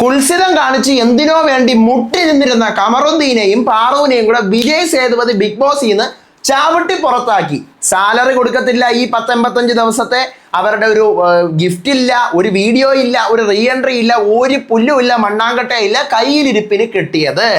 കുൽസിതം കാണിച്ച് എന്തിനോ വേണ്ടി മുട്ടി നിന്നിരുന്ന കമറുദ്ദീനെയും പാറുവിനെയും കൂടെ വിജയ് സേതുപതി ബിഗ് ബോസിൽ നിന്ന് ചാവട്ടി പുറത്താക്കി. സാലറി കൊടുക്കത്തില്ല, ഈ 10-85 ദിവസത്തെ അവരുടെ ഒരു ഗിഫ്റ്റ് ഇല്ല, ഒരു വീഡിയോ ഇല്ല, ഒരു റീ എൻട്രി ഇല്ല, ഒരു പുല്ലും ഇല്ല, മണ്ണാങ്കട്ടയില്ല, കയ്യിലിരിപ്പിന് കിട്ടിയത്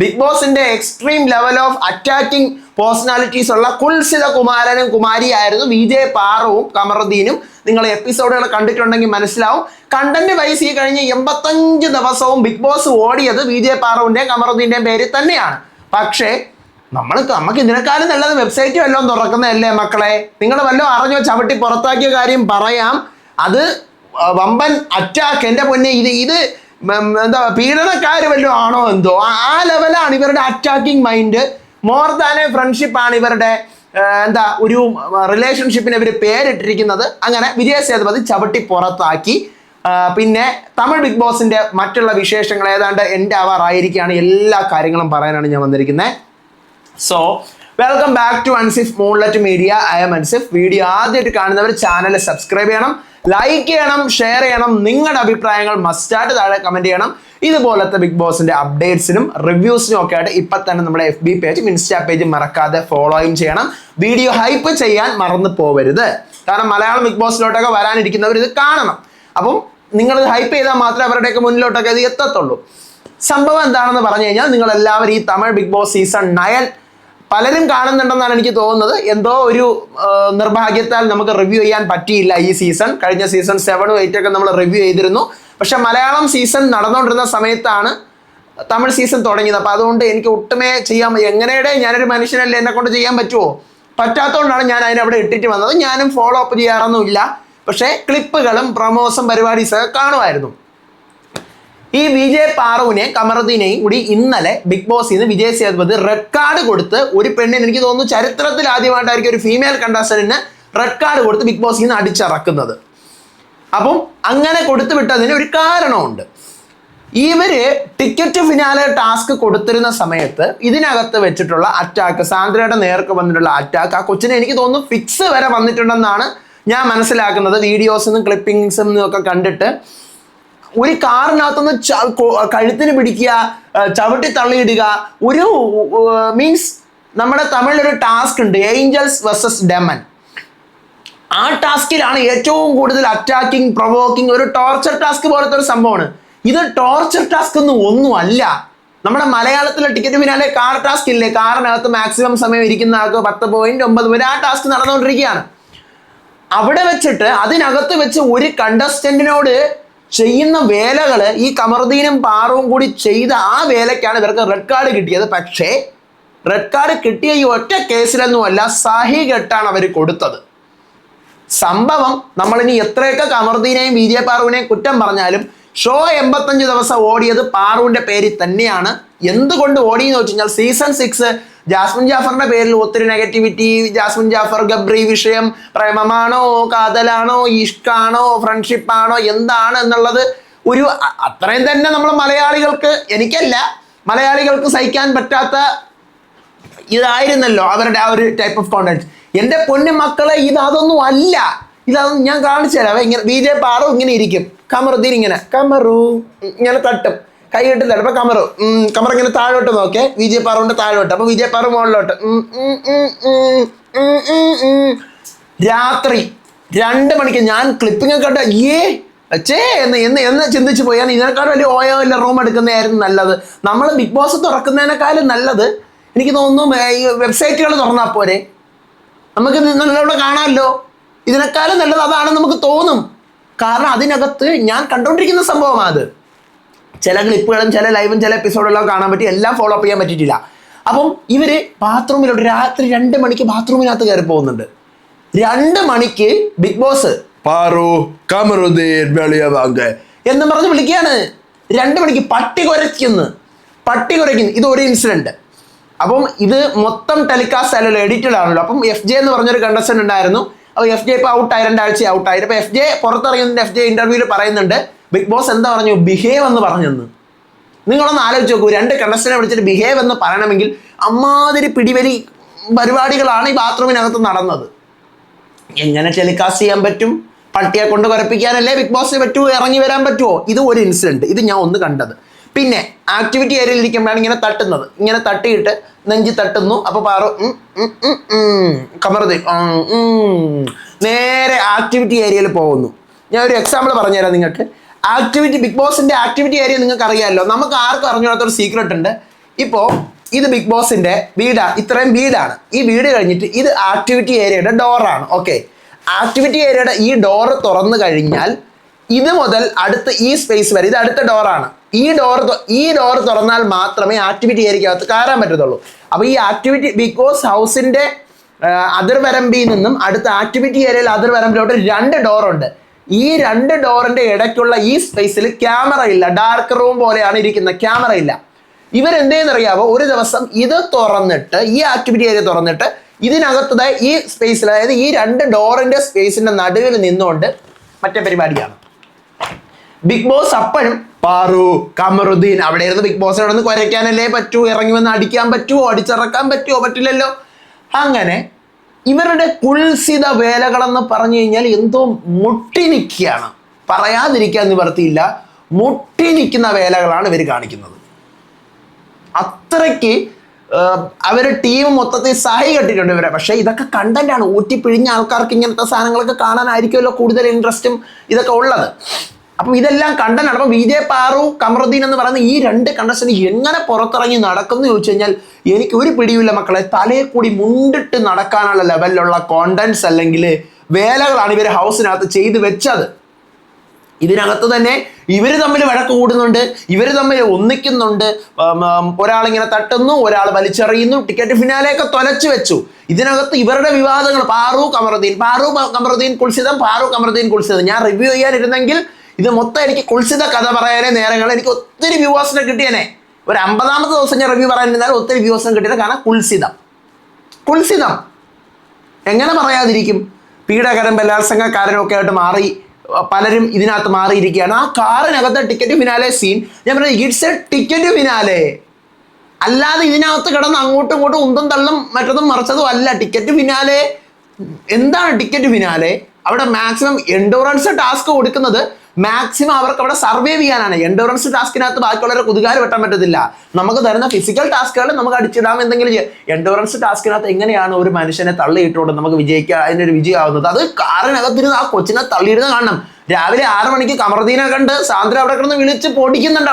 ബിഗ് ബോസിന്റെ extreme level of attacking personalities ഉള്ള കുൽസിത കുമാരനും കുമാരിയായിരുന്നു വിജയ്, പാറുവും കമറുദ്ദീനും. നിങ്ങൾ എപ്പിസോഡുകൾ കണ്ടിട്ടുണ്ടെങ്കിൽ മനസ്സിലാവും. കണ്ടന്റ് വൈസ് ഈ കഴിഞ്ഞ 85 ദിവസവും ബിഗ് ബോസ് ഓടിയത് വിജയ്, പാറുവിന്റെയും കമറുദ്ദീന്റെയും പേരിൽ തന്നെയാണ്. പക്ഷേ നമുക്ക് ഇതിനേക്കാളും നല്ലത് വെബ്സൈറ്റ് വല്ലതും തുറക്കുന്നതല്ലേ മക്കളെ. നിങ്ങൾ വല്ലതും അറിഞ്ഞോ ചവിട്ടി പുറത്താക്കിയ കാര്യം പറയാം. അത് വമ്പൻ അറ്റാക്ക്. എൻ്റെ പൊന്നെ, ഇത് എന്താ പീഡനക്കാർ വല്ലതും ആണോ എന്തോ, ആ ലെവലാണ് ഇവരുടെ attacking mind. More than A friendship ആണ് ഇവരുടെ എന്താ ഒരു റിലേഷൻഷിപ്പിന് ഇവർ പേരിട്ടിരിക്കുന്നത്. അങ്ങനെ വിജയ് സേതുപതി ചവിട്ടി പുറത്താക്കി. പിന്നെ തമിഴ് ബിഗ് ബോസിന്റെ മറ്റുള്ള വിശേഷങ്ങൾ ഏതാണ്ട് എൻ്റെ ആവാറായിരിക്കുകയാണ്. എല്ലാ കാര്യങ്ങളും പറയാനാണ് ഞാൻ വന്നിരിക്കുന്നത്. So welcome back to Ansif moonlight media. I'm Ansif. Video ആദ്യമായിട്ട് കാണുന്നവർ ചാനൽ സബ്സ്ക്രൈബ് ചെയ്യണം, ലൈക്ക് ചെയ്യണം, ഷെയർ ചെയ്യണം. നിങ്ങളുടെ അഭിപ്രായങ്ങൾ മസ്റ്റായിട്ട് താഴെ കമന്റ് ചെയ്യണം. ഇതുപോലത്തെ ബിഗ് ബോസിന്റെ അപ്ഡേറ്റ്സിനും റിവ്യൂസിനും ഒക്കെ ആയിട്ട് ഇപ്പം തന്നെ നമ്മുടെ FB പേജും ഇൻസ്റ്റാ പേജും മറക്കാതെ ഫോളോയും ചെയ്യണം. വീഡിയോ ഹൈപ്പ് ചെയ്യാൻ മറന്നു പോവരുത്. കാരണം മലയാളം ബിഗ് ബോസിലോട്ടൊക്കെ വരാനിരിക്കുന്നവർ ഇത് കാണണം. അപ്പം നിങ്ങൾ ഹൈപ്പ് ചെയ്താൽ മാത്രമേ അവരുടെയൊക്കെ മുന്നിലോട്ടൊക്കെ ഇത് എത്തത്തുള്ളൂ. സംഭവം എന്താണെന്ന് പറഞ്ഞു കഴിഞ്ഞാൽ, നിങ്ങൾ എല്ലാവരും ഈ തമിഴ് ബിഗ് ബോസ് സീസൺ 9 പലരും കാണുന്നുണ്ടെന്നാണ് എനിക്ക് തോന്നുന്നത്. എന്തോ ഒരു നിർഭാഗ്യത്താൽ നമുക്ക് റിവ്യൂ ചെയ്യാൻ പറ്റിയില്ല ഈ സീസൺ. കഴിഞ്ഞ സീസൺ 7, 8 ഒക്കെ നമ്മൾ റിവ്യൂ ചെയ്തിരുന്നു. പക്ഷെ മലയാളം സീസൺ നടന്നുകൊണ്ടിരുന്ന സമയത്താണ് തമിഴ് സീസൺ തുടങ്ങിയത്. അപ്പോൾ അതുകൊണ്ട് എനിക്ക് ഒട്ടുമേ ചെയ്യാൻ, എങ്ങനെയുടെ ഞാനൊരു മനുഷ്യനല്ലേ, എന്നെ കൊണ്ട് ചെയ്യാൻ പറ്റുമോ? പറ്റാത്തതുകൊണ്ടാണ് ഞാൻ അതിനവിടെ ഇട്ടിട്ട് വന്നത്. ഞാനും ഫോളോ അപ്പ് ചെയ്യാറൊന്നുമില്ല. പക്ഷേ ക്ലിപ്പുകളും പ്രൊമോസും പരിപാടീസൊക്കെ കാണുമായിരുന്നു. ഈ വിജയ്, പാറുവിനെയും കമറുദ്ദീനെയും കൂടി ഇന്നലെ ബിഗ് ബോസിൽ നിന്ന് വിജയ് സേതുപതി റെഡ് കാർഡ് കൊടുത്ത്, ഒരു പെണ്ണിന്, എനിക്ക് തോന്നുന്നു ചരിത്രത്തിൽ ആദ്യമായിട്ടായിരിക്കും ഒരു ഫീമെയിൽ കണ്ടസ്റ്റന്റിന് റെഡ് കാർഡ് കൊടുത്ത് ബിഗ് ബോസിൽ നിന്ന് അടിച്ചിറക്കുന്നത്. അപ്പം അങ്ങനെ കൊടുത്തു വിട്ടതിന് ഒരു കാരണമുണ്ട്. ഇവര് ടിക്കറ്റ് ഫിനാലെ ടാസ്ക് കൊടുത്തിരുന്ന സമയത്ത് ഇതിനകത്ത് വെച്ചിട്ടുള്ള അറ്റാക്ക്, സാന്ദ്രയുടെ നേർക്ക് വന്നിട്ടുള്ള അറ്റാക്ക്, ആ കൊച്ചിനെ എനിക്ക് തോന്നുന്നു ഫിക്സ് വരെ വന്നിട്ടുണ്ടെന്നാണ് ഞാൻ മനസ്സിലാക്കുന്നത്. വീഡിയോസിനും ക്ലിപ്പിംഗ്സും ഒക്കെ കണ്ടിട്ട് ഒരു കാറിനകത്തുനിന്ന് കഴുത്തിന് പിടിക്കുക, ചവിട്ടി തള്ളിയിടുക, ഒരു മീൻസ് നമ്മുടെ തമിഴിലൊരു ടാസ്ക് ഉണ്ട്, ഏഞ്ചൽസ് വേഴ്സസ് ഡെമൻ. ആ ടാസ്കിലാണ് ഏറ്റവും കൂടുതൽ അറ്റാക്കിംഗ്, പ്രൊവോക്കിംഗ്, ഒരു ടോർച്ചർ ടാസ്ക് പോലത്തെ ഒരു സംഭവമാണ്. ഇത് ടോർച്ചർ ടാസ്ക് ഒന്നും അല്ല. നമ്മുടെ മലയാളത്തിലെ ടിക്കറ്റ് ഫിനാലെ കാർ ടാസ്ക് ഇല്ലേ, കാറിനകത്ത് മാക്സിമം സമയം ഇരിക്കുന്ന ആൾക്ക് 10.9 വരെ ആ ടാസ്ക് നടന്നുകൊണ്ടിരിക്കുകയാണ്. അവിടെ വെച്ചിട്ട് അതിനകത്ത് വെച്ച് ഒരു കണ്ടസ്റ്റന്റിനോട് ചെയ്യുന്ന വേലകൾ ഈ കമറുദ്ദീനും പാറുവും കൂടി ചെയ്ത ആ വേലയ്ക്കാണ് ഇവർക്ക് റെഡ് കാർഡ് കിട്ടിയത്. പക്ഷേ റെഡ് കാർഡ് കിട്ടിയ ഈ ഒറ്റ കേസിലൊന്നുമല്ല, സഹി കെട്ടാണ് അവർ കൊടുത്തത്. സംഭവം നമ്മളിനി എത്രയൊക്കെ കമറുദ്ദീനെയും വിജയ്, പാറുവിനെയും കുറ്റം പറഞ്ഞാലും ഷോ 85 ദിവസം ഓടിയത് പാറുവിന്റെ പേരിൽ തന്നെയാണ്. എന്തുകൊണ്ട് ഓടിയെന്ന് വെച്ച് കഴിഞ്ഞാൽ, സീസൺ 6 ജാസ്മിൻ ജാഫറിന്റെ പേരിൽ ഒത്തിരി നെഗറ്റിവിറ്റി, ജാസ്മിൻ ജാഫർ ഗബ്രി വിഷയം പ്രേമമാണോ, കാതലാണോ, ഇഷ്കാണോ, ഫ്രണ്ട്ഷിപ്പാണോ, എന്താണ് എന്നുള്ളത് ഒരു അത്രയും തന്നെ നമ്മൾ മലയാളികൾക്ക്, എനിക്കല്ല മലയാളികൾക്ക് സഹിക്കാൻ പറ്റാത്ത ഇതായിരുന്നല്ലോ അവരുടെ ആ ഒരു ടൈപ്പ് ഓഫ് കോണ്ടന്റ്. എൻ്റെ പൊന്നു മക്കളെ, അതൊന്നും അല്ല. ഇതൊന്നും ഞാൻ കാണിച്ചു തരാം. ഇങ്ങനെ വിജയ്, പാറു ഇങ്ങനെ ഇരിക്കും, കമറുദ്ദീൻ ഇങ്ങനെ ഇങ്ങനെ തട്ടും, കൈ കെട്ടില്ല. അപ്പൊ കമർ ഇങ്ങനെ താഴോട്ട് നോക്കേ, വിജയ് പാറുവിന്റെ താഴോട്ട്, അപ്പൊ വിജയ് പാറു മുകളിലോട്ട്. രാത്രി 2 മണിക്ക് ഞാൻ ക്ലിപ്പിംഗ് കണ്ട എന്ന് ചിന്തിച്ചു പോയി. ഞാൻ ഇതിനേക്കാളും വലിയ ഓയോ ഇല്ല റൂം എടുക്കുന്നതായിരുന്നു നല്ലത്. നമ്മൾ ബിഗ് ബോസ് തുറക്കുന്നതിനേക്കാളും നല്ലത് എനിക്ക് തോന്നുന്നു ഈ വെബ്സൈറ്റുകൾ തുറന്നാൽ പോരെ, നമുക്ക് നല്ലവിടെ കാണാമല്ലോ. ഇതിനേക്കാളും നല്ലത് അതാണ് നമുക്ക് തോന്നും. കാരണം അതിനകത്ത് ഞാൻ കണ്ടുകൊണ്ടിരിക്കുന്ന സംഭവമാണ് അത്. ചില ക്ലിപ്പുകളും ചില ലൈവും ചില എപ്പിസോഡുകളും കാണാൻ പറ്റി, എല്ലാം ഫോളോ അപ്പ് ചെയ്യാൻ പറ്റിയിട്ടില്ല. അപ്പം ഇവര് ബാത്റൂമിലോട്ട് രാത്രി 2 മണിക്ക് ബാത്റൂമിനകത്ത് കയറി പോകുന്നുണ്ട്. 2 മണിക്ക് ബിഗ് ബോസ് പാറു, കമറുദ്ദീൻ വെളിയ വാങ്ങ് എന്ന് പറഞ്ഞ് വിളിക്കുകയാണ്. 2 മണിക്ക് പട്ടി കുരയ്ക്കുന്നു. ഇത് ഒരു ഇൻസിഡന്റ്. അപ്പം ഇത് മൊത്തം ടെലികാസ്റ്റ് അല്ലല്ലോ, എഡിറ്റഡ് ആണല്ലോ. അപ്പം FJ എന്ന് പറഞ്ഞൊരു കണ്ടസ്റ്റന്റ് ഉണ്ടായിരുന്നു. അപ്പോൾ FJ ഇപ്പോൾ ഔട്ടായി, 2 ആഴ്ച ഔട്ടായി. അപ്പോൾ FJ പുറത്തിറങ്ങുന്നതിൻ്റെ FJ ഇന്റർവ്യൂവിൽ പറയുന്നുണ്ട്, ബിഗ് ബോസ് എന്താ പറഞ്ഞു, ബിഹേവ് എന്ന് പറഞ്ഞെന്ന്. നിങ്ങളൊന്ന് ആലോചിച്ച് നോക്കൂ, 2 കണ്ടസ്റ്റന്റിനെ വിളിച്ചിട്ട് ബിഹേവ് എന്ന് പറയണമെങ്കിൽ അമ്മാതിരി പിടിവലി പരിപാടികളാണ് ഈ ബാത്റൂമിനകത്ത് നടന്നത്. എങ്ങനെ ടെലികാസ്റ്റ് ചെയ്യാൻ പറ്റും? പട്ടിയെ കൊണ്ട് കുരപ്പിക്കാനല്ലേ ബിഗ് ബോസിന് പറ്റുമോ, ഇറങ്ങി വരാൻ പറ്റുമോ? ഇത് ഒരു ഇൻസിഡന്റ്, ഇത് ഞാൻ ഒന്ന് കണ്ടത്. പിന്നെ ആക്ടിവിറ്റി ഏരിയയിൽ ഇരിക്കുമ്പോഴാണ് ഇങ്ങനെ തട്ടുന്നത്, ഇങ്ങനെ തട്ടിയിട്ട് നെഞ്ചി തട്ടുന്നു. അപ്പൊ പാറു കമറുദ്ദീൻ നേരെ ആക്ടിവിറ്റി ഏരിയയിൽ പോകുന്നു. ഞാൻ ഒരു എക്സാമ്പിൾ പറഞ്ഞുതരാം നിങ്ങൾക്ക്. ബിഗ് ബോസിന്റെ ആക്ടിവിറ്റി ഏരിയ നിങ്ങൾക്ക് അറിയാമല്ലോ. നമുക്ക് ആർക്കും അറിഞ്ഞാത്തൊരു സീക്രട്ട് ഉണ്ട്. ഇപ്പോൾ ഇത് ബിഗ് ബോസിന്റെ വീടാണ്, ഇത്രയും വീടാണ്. ഈ വീട് കഴിഞ്ഞിട്ട് ഇത് ആക്ടിവിറ്റി ഏരിയയുടെ ഡോറാണ്. ഓക്കെ, ആക്ടിവിറ്റി ഏരിയയുടെ ഈ ഡോറ് തുറന്നു കഴിഞ്ഞാൽ ഇത് മുതൽ അടുത്ത് ഈ സ്പേസ് വരെ ഇത് അടുത്ത ഡോറാണ്. ഈ ഡോർ തുറന്നാൽ മാത്രമേ ആക്ടിവിറ്റി ഏരിയക്കകത്ത് കയറാൻ പറ്റത്തുള്ളൂ. അപ്പൊ ഈ ആക്ടിവിറ്റി ബിഗ് ബോസ് ഹൗസിന്റെ അതിർവരമ്പിൽ നിന്നും അടുത്ത ആക്ടിവിറ്റി ഏരിയയിൽ അതിർവരമ്പിലോട്ട് 2 ഡോറുണ്ട്. ഈ 2 ഡോറിന്റെ ഇടയ്ക്കുള്ള ഈ സ്പേസിൽ ക്യാമറ ഇല്ല, ഡാർക്ക് റൂം പോലെയാണ് ഇരിക്കുന്നത്, ക്യാമറ ഇല്ല. ഇവരെന്തേന്നറിയാവോ, ഒരു ദിവസം ഇത് തുറന്നിട്ട് ഈ ആക്ടിവിറ്റി ഏരിയ തുറന്നിട്ട് ഇതിനകത്തത് ഈ സ്പേസിൽ, അതായത് ഈ 2 ഡോറിന്റെ സ്പേസിന്റെ നടുവിൽ നിന്നുകൊണ്ട് മറ്റേ പരിപാടിയാണ്. ബിഗ് ബോസ് അപ്പോഴും പാറു കമറുദ്ദീൻ അവിടെ ഇരുന്ന് ബിഗ് ബോസിനോട് ഒന്ന് കുരയ്ക്കാനല്ലേ പറ്റൂ, ഇറങ്ങി വന്ന് അടിക്കാൻ പറ്റുമോ, അടിച്ചിറക്കാൻ പറ്റുമോ, പറ്റില്ലല്ലോ. അങ്ങനെ ഇവരുടെ കുൽസിത വേലകളെന്ന് പറഞ്ഞു കഴിഞ്ഞാൽ എന്തോ മുട്ടി നിൽക്കുകയാണ്, പറയാതിരിക്കാൻ നിവർത്തിയില്ല. മുട്ടി നിൽക്കുന്ന വേലകളാണ് ഇവർ കാണിക്കുന്നത്. അത്രയ്ക്ക് അവരുടെ ടീം മൊത്തത്തിൽ സഹി കെട്ടിട്ടുണ്ട് ഇവരെ. പക്ഷെ ഇതൊക്കെ കണ്ടന്റാണ്, ഊറ്റിപ്പിഴിഞ്ഞ ആൾക്കാർക്ക് ഇങ്ങനത്തെ സാധനങ്ങളൊക്കെ കാണാനായിരിക്കുമല്ലോ കൂടുതൽ ഇൻട്രസ്റ്റും ഇതൊക്കെ ഉള്ളത്. അപ്പം ഇതെല്ലാം കണ്ടന്റാണ്. അപ്പൊ വിജയ്, പാറു, കമറുദ്ദീൻ എന്ന് പറയുന്ന ഈ 2 കണ്ടസ്റ്റന്റ് എങ്ങനെ പുറത്തിറങ്ങി നടക്കുന്നു ചോദിച്ചു കഴിഞ്ഞാൽ എനിക്ക് ഒരു പിടിയുമില്ല മക്കളെ. തലയെ കൂടി മുണ്ടിട്ട് നടക്കാനുള്ള ലെവലിലുള്ള കോണ്ടന്റ്സ് അല്ലെങ്കിൽ വേലകളാണ് ഇവർ ഹൗസിനകത്ത് ചെയ്തു വെച്ചത്. ഇതിനകത്ത് തന്നെ ഇവർ തമ്മിൽ വഴക്ക് കൂടുന്നുണ്ട്, ഇവർ തമ്മിൽ ഒന്നിക്കുന്നുണ്ട്. ഒരാളിങ്ങനെ തട്ടുന്നു, ഒരാൾ വലിച്ചെറിയുന്നു, ടിക്കറ്റ് ഫിനാലെയൊക്കെ തൊലച്ചു വെച്ചു. ഇതിനകത്ത് ഇവരുടെ വിവാദങ്ങൾ, പാറു കമറുദ്ദീൻ കുൽസിതം, പാറു കമറുദ്ദീൻ കുൽസിതം. ഞാൻ റിവ്യൂ ചെയ്യാനിരുന്നെങ്കിൽ ഇത് മൊത്തം എനിക്ക് കുൽസിത കഥ പറയാനേ നേരങ്ങൾ, എനിക്ക് ഒത്തിരി വ്യൂവേഴ്സിനെ കിട്ടിയേനെ. ഒരു 50ാമത്തെ ദിവസം ഞാൻ റിവ്യൂ പറയാനിരുന്നാലും ഒത്തിരി വ്യൂവേഴ്സിനെ കിട്ടിയത്. കാരണം കുൽസിതം എങ്ങനെ പറയാതിരിക്കും? പീഡകരം ബലാത്സംഗക്കാരനും ഒക്കെ ആയിട്ട് മാറി, പലരും ഇതിനകത്ത് മാറിയിരിക്കുകയാണ്. ആ കാറിനകത്ത് ടിക്കറ്റ് ഫിനാലെ സീൻ, ഞാൻ പറയുന്നത് ഇറ്റ്സ് എ ടിക്കറ്റ് ഫിനാലെ, അല്ലാതെ ഇതിനകത്ത് കിടന്ന് അങ്ങോട്ടും ഇങ്ങോട്ടും ഉന്തും തള്ളും മറ്റതും മറിച്ചതും അല്ല. ടിക്കറ്റ് ഫിനാലെ എന്താണ്? ടിക്കറ്റ് ഫിനാലെ അവിടെ മാക്സിമം എൻഡോറൻസ് ടാസ്ക് കൊടുക്കുന്നത് മാക്സിമം അവർക്ക് അവിടെ സർവൈവ് ചെയ്യാനാണ്. എൻഡോറൻസ് ടാസ്കിനകത്ത് ബാക്കിയുള്ളവരെ കുതുകാല് വെട്ടാൻ പറ്റത്തില്ല. നമുക്ക് തരുന്ന ഫിസിക്കൽ ടാസ്കുകൾ നമുക്ക് അടിച്ചിടാം എന്തെങ്കിലും ചെയ്യാം. എൻഡോറൻസ് ടാസ്കിനകത്ത് എങ്ങനെയാണ് ഒരു മനുഷ്യനെ തള്ളിയിട്ടുകൊണ്ട് നമുക്ക് വിജയിക്കുക, അതിനൊരു വിജയമാവുന്നത്? അത് കാറിനകത്തിരുന്ന് ആ കൊച്ചിനെ തള്ളിയിരുന്ന് കാണണം. രാവിലെ 6 മണിക്ക് കമറുദ്ദീനെ കണ്ട് സാന്ദ്ര അവിടെ കിടന്ന് വിളിച്ച് പൊടിക്കുന്നുണ്ട്.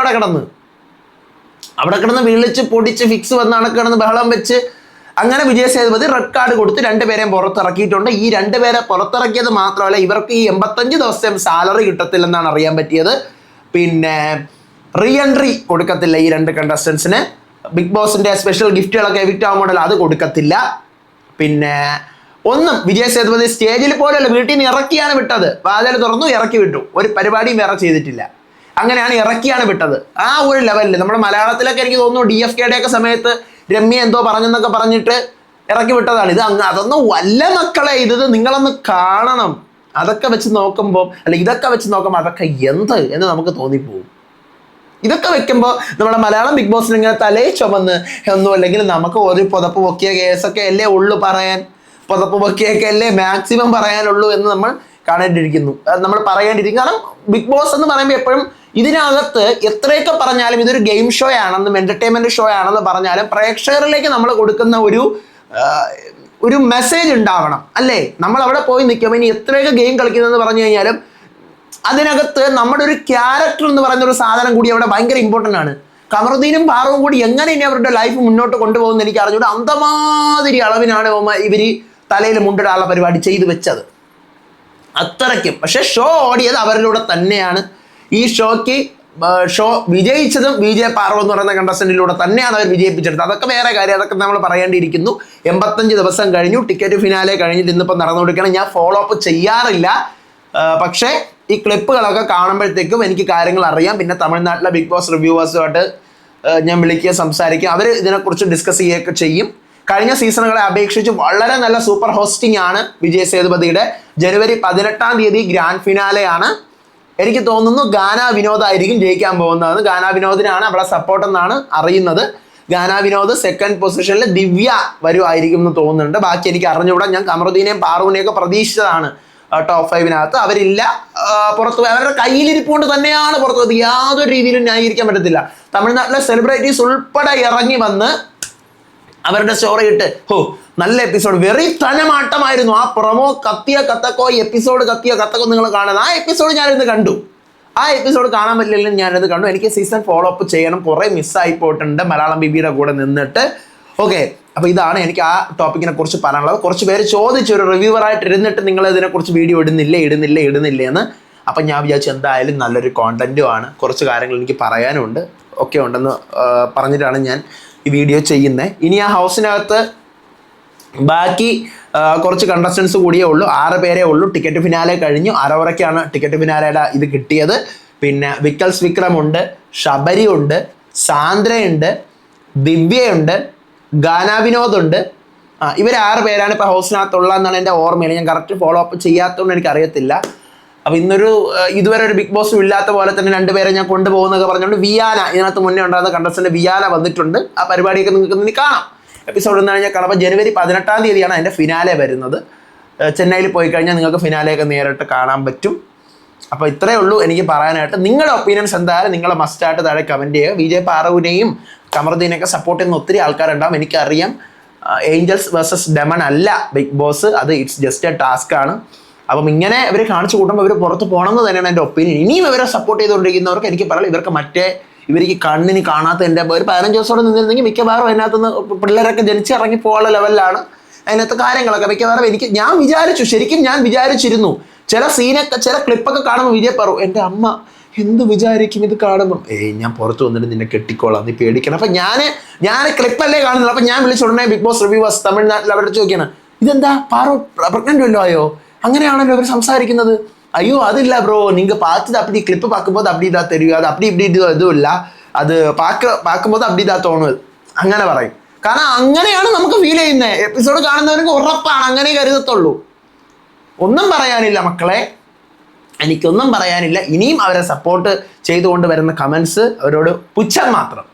അവിടെ കിടന്ന് വിളിച്ച് പൊടിച്ച് ഫിക്സ് വന്നാണ് കിടന്ന് ബഹളം വെച്ച്. അങ്ങനെ വിജയ് സേതുപതി റെഡ് കാർഡ് കൊടുത്ത് 2 പേരെയും പുറത്തിറക്കിയിട്ടുണ്ട്. ഈ 2 പേരെ പുറത്തിറക്കിയത് മാത്രമല്ല, ഇവർക്ക് ഈ 85 ദിവസം സാലറി കിട്ടത്തില്ലെന്നാണ് അറിയാൻ പറ്റിയത്. പിന്നെ റീ എൻട്രി കൊടുക്കത്തില്ല ഈ 2 കണ്ടസ്റ്റൻസിന്. ബിഗ് ബോസിന്റെ സ്പെഷ്യൽ ഗിഫ്റ്റുകളൊക്കെ എവിക്റ്റ് ആവുമ്പോൾ അത് കൊടുക്കത്തില്ല. പിന്നെ ഒന്നും വിജയ് സേതുപതി സ്റ്റേജിൽ പോലെയല്ല, വീട്ടിൽ നിന്ന് ഇറക്കിയാണ് വിട്ടത്. വാതിൽ തുറന്നു ഇറക്കി വിട്ടു, ഒരു പരിപാടിയും വേറെ ചെയ്തിട്ടില്ല. അങ്ങനെയാണ് ഇറക്കിയാണ് വിട്ടത്. ആ ഒരു ലെവലിൽ നമ്മുടെ മലയാളത്തിലൊക്കെ എനിക്ക് തോന്നുന്നു DFKയുടെ ഒക്കെ സമയത്ത് രമ്യ എന്തോ പറഞ്ഞെന്നൊക്കെ പറഞ്ഞിട്ട് ഇറക്കി വിട്ടതാണ്. അതൊന്നും വല്ല മക്കളെ, ഇത് നിങ്ങളൊന്ന് കാണണം. അതൊക്കെ വെച്ച് നോക്കുമ്പോൾ ഇതൊക്കെ വെച്ച് നോക്കുമ്പോൾ അതൊക്കെ എന്ത് എന്ന് നമുക്ക് തോന്നിപ്പോവും. ഇതൊക്കെ വെക്കുമ്പോൾ നമ്മുടെ മലയാളം ബിഗ് ബോസിന് ഇങ്ങനെ തലേ ചുമന്ന് ഒന്നും അല്ലെങ്കിൽ നമുക്ക് ഒരു പുതപ്പ് പൊക്കിയ കേസൊക്കെ അല്ലേ ഉള്ളു പറയാൻ, പുതപ്പ് പൊക്കിയൊക്കെ അല്ലേ മാക്സിമം പറയാനുള്ളൂ എന്ന് നമ്മൾ കാണേണ്ടിയിരിക്കുന്നു, നമ്മൾ പറയേണ്ടിയിരിക്കും. കാരണം ബിഗ് ബോസ് എന്ന് പറയുമ്പോൾ എപ്പോഴും ഇതിനകത്ത് എത്രയൊക്കെ പറഞ്ഞാലും ഇതൊരു ഗെയിം ഷോ ആണെന്നും എന്റർടൈൻമെന്റ് ഷോ ആണെന്ന് പറഞ്ഞാലും പ്രേക്ഷകരിലേക്ക് നമ്മൾ കൊടുക്കുന്ന ഒരു മെസ്സേജ് ഉണ്ടാവണം അല്ലേ? നമ്മൾ അവിടെ പോയി നിൽക്കുമ്പോൾ ഇനി എത്രയൊക്കെ ഗെയിം കളിക്കുന്നതെന്ന് പറഞ്ഞു കഴിഞ്ഞാലും അതിനകത്ത് നമ്മുടെ ഒരു ക്യാരക്ടർ എന്ന് പറയുന്ന ഒരു സാധനം കൂടി അവിടെ ഭയങ്കര ഇമ്പോർട്ടൻ്റ് ആണ്. കമറുദ്ദീനും പാറവും കൂടി എങ്ങനെ ഇനി അവരുടെ ലൈഫ് മുന്നോട്ട് കൊണ്ടുപോകുന്ന എനിക്ക് അറിഞ്ഞൂടെ. അന്തമാതിരി അളവിനാണ് ഇവര് തലയിൽ മുണ്ടിടാനുള്ള പരിപാടി ചെയ്തു വെച്ചത്, അത്രയ്ക്കും. പക്ഷെ ഷോ ഓടിയത് അവരിലൂടെ തന്നെയാണ്. ഈ ഷോ വിജയിച്ചതും വിജയ് പാർവ എന്ന് പറയുന്ന കണ്ടസ്റ്റന്റിലൂടെ തന്നെയാണ് അവർ വിജയിപ്പിച്ചെടുത്തത്. അതൊക്കെ വേറെ കാര്യം, അതൊക്കെ നമ്മൾ പറയേണ്ടിയിരിക്കുന്നു. 85 ദിവസം കഴിഞ്ഞു, ടിക്കറ്റ് ഫിനാലെ കഴിഞ്ഞിട്ട് ഇന്നിപ്പോൾ നടന്നുകൊടുക്കുകയാണ്. ഞാൻ ഫോളോ അപ്പ് ചെയ്യാറില്ല, പക്ഷേ ഈ ക്ലിപ്പുകളൊക്കെ കാണുമ്പോഴത്തേക്കും എനിക്ക് കാര്യങ്ങൾ അറിയാം. പിന്നെ തമിഴ്നാട്ടിലെ ബിഗ് ബോസ് റിവ്യൂവേഴ്സുമായിട്ട് ഞാൻ വിളിക്കുക, സംസാരിക്കുക, അവർ ഇതിനെക്കുറിച്ച് ഡിസ്കസ് ചെയ്യുകയൊക്കെ ചെയ്യും. കഴിഞ്ഞ സീസണുകളെ അപേക്ഷിച്ച് വളരെ നല്ല സൂപ്പർ ഹോസ്റ്റിംഗ് ആണ് വിജയ് സേതുപതിയുടെ. ജനുവരി 18-ാം തീയതി ഗ്രാൻഡ് ഫിനാലെയാണ്. എനിക്ക് തോന്നുന്നു ഗാന വിനോദ് ആയിരിക്കും ജയിക്കാൻ പോകുന്നത്. ഗാന വിനോദിനാണ് അവിടെ സപ്പോർട്ട് എന്നാണ് അറിയുന്നത്. ഗാന വിനോദ് 2nd പൊസിഷനിൽ, ദിവ്യ വരുമായിരിക്കും എന്ന് തോന്നുന്നുണ്ട്. ബാക്കി എനിക്ക് അറിഞ്ഞുകൂടാ. ഞാൻ കമറുദ്ദീനെയും പാറുവിനെയൊക്കെ പ്രതീക്ഷിച്ചതാണ് ടോപ്പ് 5 അവരില്ല. പുറത്തു പോയി അവരുടെ കയ്യിലിരിപ്പ് കൊണ്ട് തന്നെയാണ് പുറത്തു പോയത്. യാതൊരു രീതിയിലും ന്യായീകരിക്കാൻ പറ്റത്തില്ല. തമിഴ്നാട്ടിലെ സെലിബ്രിറ്റീസ് ഉൾപ്പെടെ ഇറങ്ങി വന്ന് അവരുടെ സ്റ്റോറി ഇട്ട് നല്ല എപ്പിസോഡ്, വെറി തനമാട്ടമായിരുന്നു. ആ പ്രൊമോ കത്തിയ കത്തക്കോ എപ്പിസോഡ് കത്തിയ കത്തക്കോ നിങ്ങൾ കാണുന്നത്. ആ എപ്പിസോഡ് ഞാനിന്ന് കണ്ടു. ആ എപ്പിസോഡ് കാണാൻ പറ്റില്ലെങ്കിലും ഞാനത് കണ്ടു. എനിക്ക് സീസൺ ഫോളോ അപ്പ് ചെയ്യണം, കുറേ മിസ്സായി പോയിട്ടുണ്ട് മലയാളം ബിബിയുടെ കൂടെ നിന്നിട്ട്. ഓക്കെ, അപ്പോൾ ഇതാണ് എനിക്ക് ആ ടോപ്പിക്കിനെ കുറിച്ച് പറയാനുള്ളത്. കുറച്ച് പേര് ചോദിച്ചു, ഒരു റിവ്യൂവറായിട്ട് ഇരുന്നിട്ട് നിങ്ങൾ ഇതിനെക്കുറിച്ച് വീഡിയോ ഇടുന്നില്ലേ എന്ന്. അപ്പം ഞാൻ വിചാരിച്ചു എന്തായാലും നല്ലൊരു കോണ്ടന്റുമാണ്, കുറച്ച് കാര്യങ്ങൾ എനിക്ക് പറയാനുണ്ട്, ഒക്കെ ഉണ്ടെന്ന് പറഞ്ഞിട്ടാണ് ഞാൻ ഈ വീഡിയോ ചെയ്യുന്നത്. ഇനി ആ ഹൗസിനകത്ത് ബാക്കി കുറച്ച് കണ്ടസ്റ്റൻസ് കൂടിയേ ഉള്ളൂ, 6 പേരേ ഉള്ളൂ. ടിക്കറ്റ് ഫിനാലെ കഴിഞ്ഞു, അരവറയ്ക്കാണ് ടിക്കറ്റ് ഫിനാലയുടെ ഇത് കിട്ടിയത്. പിന്നെ വിക്കൽസ് വിക്രമുണ്ട്, ശബരി ഉണ്ട്, സാന്ദ്രയുണ്ട്, ദിവ്യയുണ്ട്, ഗാന വിനോദുണ്ട്. ഇവർ 6 പേരാണ് ഇപ്പോൾ ഹൗസിനകത്തുള്ളതെന്നാണ് എൻ്റെ ഓർമ്മയിൽ. ഞാൻ കറക്റ്റ് ഫോളോ അപ്പ് ചെയ്യാത്തതുകൊണ്ട് എനിക്കറിയത്തില്ല. അപ്പോൾ ഇതുവരെ ഒരു ബിഗ് ബോസും ഇല്ലാത്ത പോലെ തന്നെ 2 പേരെ ഞാൻ കൊണ്ടുപോകുന്നൊക്കെ പറഞ്ഞുകൊണ്ട് വിയാന, ഇതിനകത്ത് മുന്നേ ഉണ്ടായിരുന്ന കണ്ടസ്റ്റന്റ് വിയാന വന്നിട്ടുണ്ട്. ആ പരിപാടിയൊക്കെ നിങ്ങൾക്ക് ഇനി കാണാം. എപ്പിസോഡ് എന്ന് കഴിഞ്ഞാൽ കാണാം. ജനുവരി 18-ാം തീയതിയാണ് അതിൻ്റെ ഫിനാലെ വരുന്നത്. ചെന്നൈയിൽ പോയി കഴിഞ്ഞാൽ നിങ്ങൾക്ക് ഫിനാലെയൊക്കെ നേരിട്ട് കാണാൻ പറ്റും. അപ്പോൾ ഇത്രയേ ഉള്ളൂ എനിക്ക് പറയാനായിട്ട്. നിങ്ങളുടെ ഒപ്പീനിയൻസ് എന്തായാലും നിങ്ങൾ മസ്റ്റായിട്ട് താഴെ കമൻറ്റ് ചെയ്യുക. വിജയ് പാറവിനെയും കമറുദ്ദീനെയൊക്കെ സപ്പോർട്ട് ചെയ്യുന്ന ഒത്തിരി ആൾക്കാരുണ്ടാവും, എനിക്കറിയാം. ഏഞ്ചൽസ് വേഴ്സസ് ഡെമൺ അല്ല ബിഗ് ബോസ്, അത് ഇറ്റ്സ് ജസ്റ്റ് എ ടാസ്ക് ആണ്. അപ്പം ഇങ്ങനെ ഇവർ കാണിച്ചു കൂട്ടുമ്പോൾ ഇവർ പുറത്ത് പോകണമെന്ന് തന്നെയാണ് എൻ്റെ ഒപ്പീനിയൻ. ഇനിയും ഇവരെ സപ്പോർട്ട് ചെയ്തുകൊണ്ടിരിക്കുന്നവർക്ക് എനിക്ക് പറയാം, ഇവർക്ക് കണ്ണിന് കാണാത്ത എൻ്റെ ഒരു 15 ദിവസത്തോടെ നിന്നിരുന്നെങ്കിൽ മിക്കവാറും അതിനകത്തുനിന്ന് പിള്ളേരൊക്കെ ജനിച്ചിറങ്ങി പോകാനുള്ള ലെവലിലാണ് അതിനകത്ത് കാര്യങ്ങളൊക്കെ. മിക്കവാറും ഞാൻ വിചാരിച്ചിരുന്നു ചില സീനൊക്കെ, ചില ക്ലിപ്പൊക്കെ കാണുമ്പോൾ വിജയ് പറയും, എൻ്റെ അമ്മ എന്ത് വിചാരിക്കും ഇത് കാണുമ്പോൾ, ഞാൻ പുറത്ത് വന്നിട്ട് നിന്നെ കെട്ടിക്കോളാം, നീ പേടിക്കണം. അപ്പം ഞാൻ ക്ലിപ്പല്ലേ കാണുന്നത്. അപ്പം ഞാൻ വിളിച്ച ഉടനെ ബിഗ് ബോസ് റിവ്യൂവേഴ്സ് തമിഴ്നാട്ടിൽ അവരുടെ ചോദിക്കണം, ഇതെന്താ പാറു പ്രഗ്നന്റ് വല്ലോ ആയോ, അങ്ങനെയാണല്ലോ അവർ സംസാരിക്കുന്നത്. ஐயோ அது இல்லை ப்ரோ, நீங்கள் பார்த்தது அப்படி கிளிப்பு பார்க்கும்போது அப்படி தான் தெரியும், அது அப்படி இப்படி எதுவும் இல்லை, அது பார்க்கும்போது அப்படி தான் தோணுது, അങ്ങനെ പറയും. കാരണം അങ്ങനെയാണ് നമുക്ക് ഫീൽ ചെയ്യുന്നത്. എപ്പിസോഡ് കാണുന്നവർക്ക് ഉറപ്പാണ് അങ്ങനെ കരുതത്തുള്ളൂ. ഒന്നും പറയാനില്ല മക്കളെ, എനിക്കൊന്നും പറയാനില്ല. ഇനിയും അവരെ സപ്പോർട്ട് ചെയ്തുകൊണ്ട് വരുന്ന കമൻസ് അവരോട് പുച്ഛം മാത്രം,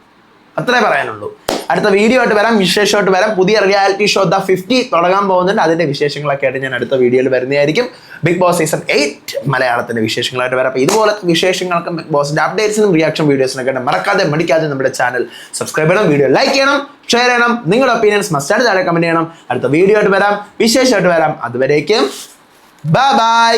അത്രേ പറയാനുള്ളൂ. അടുത്ത വീഡിയോ ആയിട്ട് വരാം, വിശേഷമായിട്ട് വരാം. പുതിയ റിയാലിറ്റി ഷോ ദ 50 തുടങ്ങാൻ പോകുന്നുണ്ട്. അതിൻ്റെ വിശേഷങ്ങളൊക്കെ ആയിട്ട് ഞാൻ അടുത്ത വീഡിയോയിൽ വരുന്നതായിരിക്കും. ബിഗ് ബോസ് സീസൺ 8 മലയാളത്തിൻ്റെ വിശേഷങ്ങളായിട്ട് വരാം. അപ്പോൾ ഇതുപോലത്തെ വിശേഷങ്ങൾക്കും ബിഗ് ബോസിൻ്റെ അപ്ഡേറ്റ്സിനും റിയാക്ഷൻ വീഡിയോസിനൊക്കെ മറക്കാതെ മടിക്കാതെ നമ്മുടെ ചാനൽ സബ്സ്ക്രൈബ് ചെയ്യണം, വീഡിയോ ലൈക്ക് ചെയ്യണം, ഷെയർ ചെയ്യണം. നിങ്ങളുടെ ഒപ്പീനിയൻസ് മസ്റ്റായിട്ട് താഴെ കമൻറ്റ് ചെയ്യണം. അടുത്ത വീഡിയോ ആയിട്ട് വരാം, വിശേഷമായിട്ട് വരാം. അതുവരേക്കും ബൈ ബൈ.